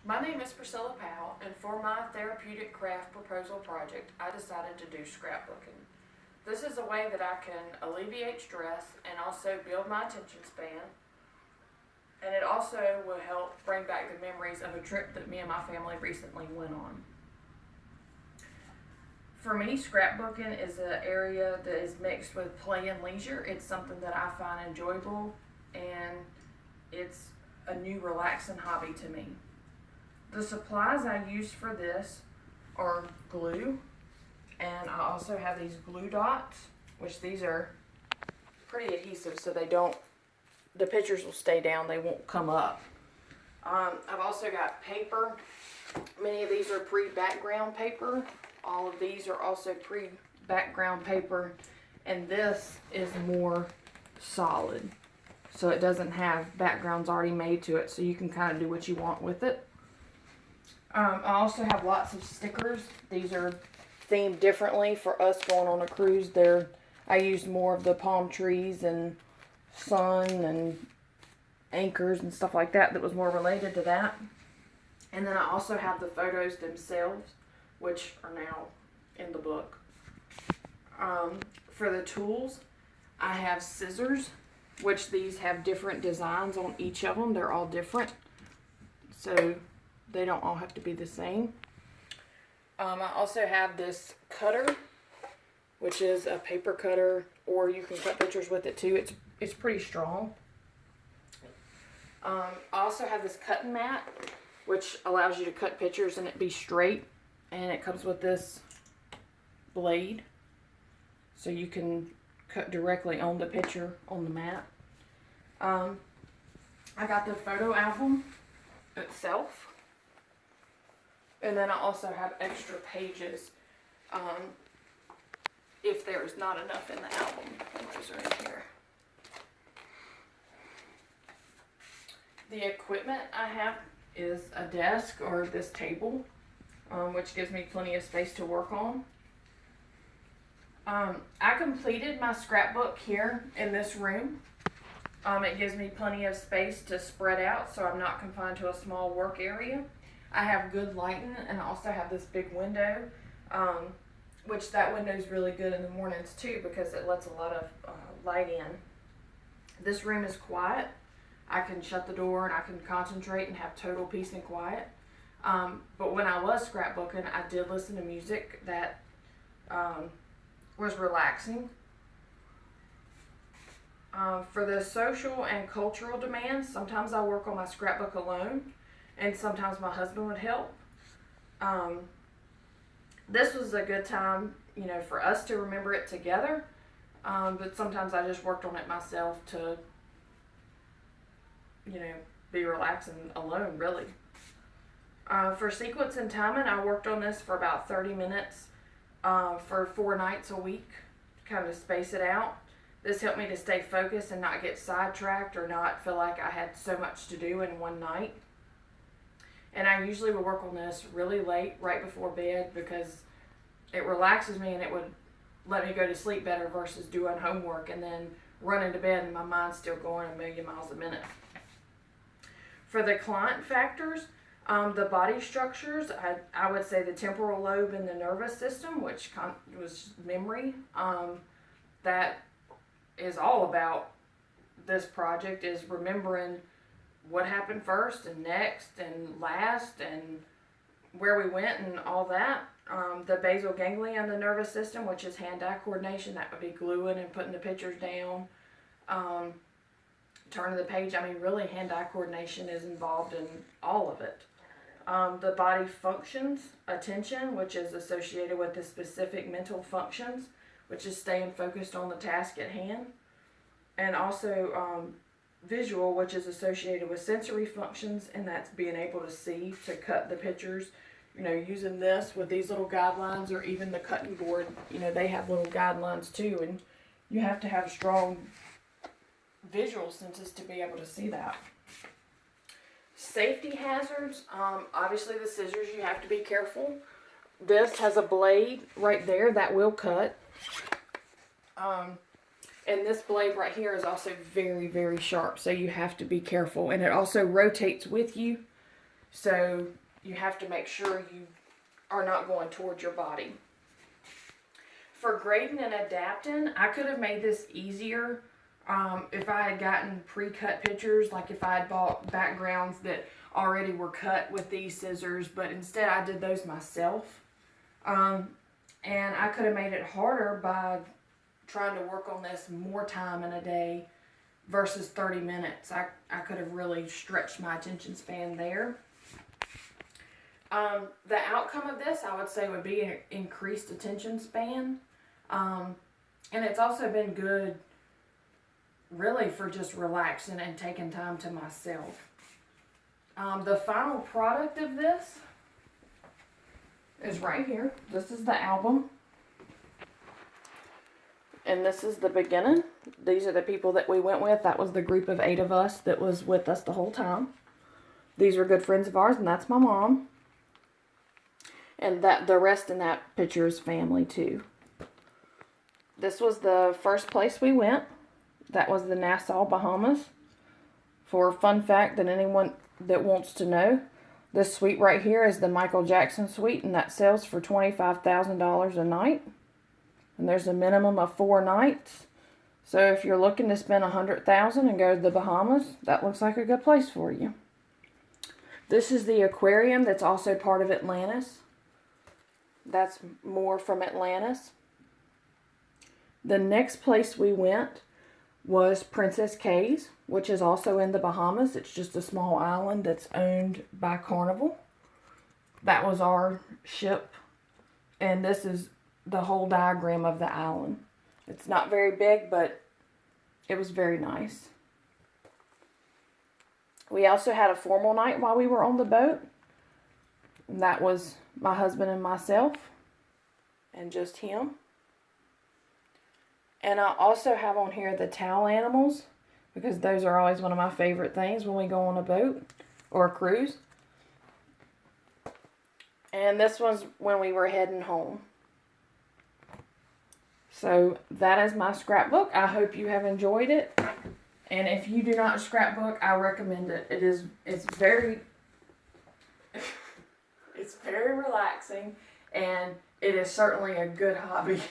My name is Priscilla Powell, and for my therapeutic craft proposal project, I decided to do scrapbooking. This is a way that I can alleviate stress and also build my attention span, and it also will help bring back the memories of a trip that me and my family recently went on. For me, scrapbooking is an area that is mixed with play and leisure. It's something that I find enjoyable, and it's a new relaxing hobby to me. The supplies I use for this are glue, and I also have these glue dots, which these are pretty adhesive so the pictures will stay down, they won't come up. I've also got paper. Many of these are pre-background paper. All of these are also pre-background paper, and this is more solid. So it doesn't have backgrounds already made to it, so you can kind of do what you want with it. I also have lots of stickers. These are themed differently for us going on a cruise. I used more of the palm trees and sun and anchors and stuff like that was more related to that. And then I also have the photos themselves, which are now in the book. For the tools, I have scissors, which these have different designs on each of them. They're all different, so they don't all have to be the same. I also have this cutter, which is a paper cutter, or you can cut pictures with it too. It's pretty strong. I also have this cutting mat, which allows you to cut pictures and it be straight. And it comes with this blade, so you can cut directly on the picture on the mat. I got the photo album itself. And then I also have extra pages if there is not enough in the album. And those are in here. The equipment I have is a desk or this table, which gives me plenty of space to work on. I completed my scrapbook here in this room. It gives me plenty of space to spread out, so I'm not confined to a small work area. I have good lighting, and I also have this big window, which that window is really good in the mornings too because it lets a lot of light in. This room is quiet. I can shut the door and I can concentrate and have total peace and quiet. But when I was scrapbooking, I did listen to music that was relaxing. For the social and cultural demands, sometimes I work on my scrapbook alone, and sometimes my husband would help. This was a good time, for us to remember it together, but sometimes I just worked on it myself to, be relaxing alone, really. For sequence and timing, I worked on this for about 30 minutes for 4 nights a week, to kind of space it out. This helped me to stay focused and not get sidetracked or not feel like I had so much to do in one night. And I usually would work on this really late, right before bed, because it relaxes me and it would let me go to sleep better versus doing homework and then running to bed and my mind's still going a million miles a minute. For the client factors, the body structures, I would say the temporal lobe and the nervous system, which was memory. That is all about this project, is remembering what happened first and next and last and where we went and all that. The basal ganglia in the nervous system, which is hand-eye coordination, that would be gluing and putting the pictures down, turning the page. Really hand-eye coordination is involved in all of it. The body functions, attention, which is associated with the specific mental functions, which is staying focused on the task at hand. And also visual, which is associated with sensory functions, and that's being able to see, to cut the pictures, using this with these little guidelines, or even the cutting board, they have little guidelines too, and you have to have strong visual senses to be able to see that. Safety hazards, obviously the scissors, you have to be careful. This has a blade right there that will cut. And this blade right here is also very, very sharp, so you have to be careful. And it also rotates with you, So you have to make sure you are not going towards your body. For grading and adapting, I could have made this easier if I had gotten pre-cut pictures, like if I had bought backgrounds that already were cut with these scissors, but instead I did those myself. And I could have made it harder by trying to work on this more time in a day versus 30 minutes. I could have really stretched my attention span there. The outcome of this, I would say, would be an increased attention span. And it's also been good, really, for just relaxing and taking time to myself. The final product of this is right here. This is the album. And this is the beginning. These are the people that we went with. That was the group of 8 of us that was with us the whole time. These are good friends of ours, and that's my mom. And that the rest in that picture is family too. This was the first place we went. That was the Nassau, Bahamas. For a fun fact that anyone that wants to know, this suite right here is the Michael Jackson suite, and that sells for $25,000 a night. And there's a minimum of 4 nights. So if you're looking to spend $100,000 and go to the Bahamas, that looks like a good place for you. This is the aquarium that's also part of Atlantis. That's more from Atlantis. The next place we went was Princess Cays, which is also in the Bahamas. It's just a small island that's owned by Carnival. That was our ship. And this is the whole diagram of the island. It's not very big, but it was very nice. We also had a formal night while we were on the boat. And that was my husband and myself, and just him. And I also have on here the towel animals, because those are always one of my favorite things when we go on a boat or a cruise. And this was when we were heading home. So that is my scrapbook. I hope you have enjoyed it. And if you do not scrapbook, I recommend it. It's very relaxing, and it is certainly a good hobby.